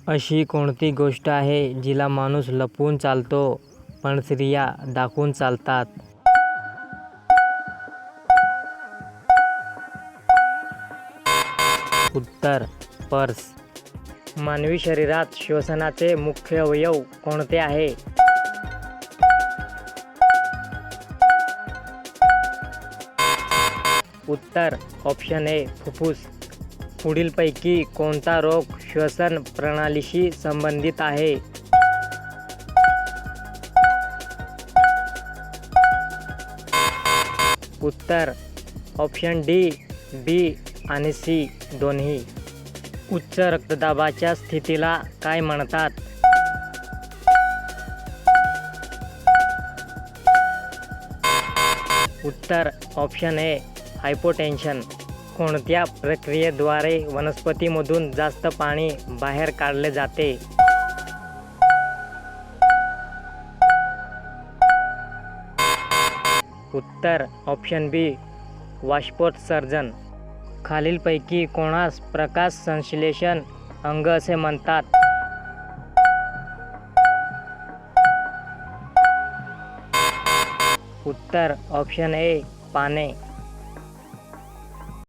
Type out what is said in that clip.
अशी कोणती गोष्ट आहे जिला माणूस लपवून चालतो पण स्त्रिया दाखवून चालतात? उत्तर पर्स. मानवी शरीरात श्वसनाचे मुख्य अवयव कोणते आहे? उत्तर ऑप्शन ए फुफ्फुस. पुढीलपैकी कोणता रोग श्वसन प्रणालीशी संबंधित आहे? उत्तर ऑप्शन डी, बी आणि सी दोन्ही. उच्च रक्तदाबाच्या स्थितीला काय म्हणतात? उत्तर ऑप्शन ए हायपोटेन्शन. कोणत्या प्रक्रियेद्वारे वनस्पतीमधून जास्त पाणी बाहेर काढले जाते? उत्तर ऑप्शन बी बाष्पोत्सर्जन. खालीलपैकी कोणास प्रकाश संश्लेषण अंग असे म्हणतात? उत्तर ऑप्शन ए पाने.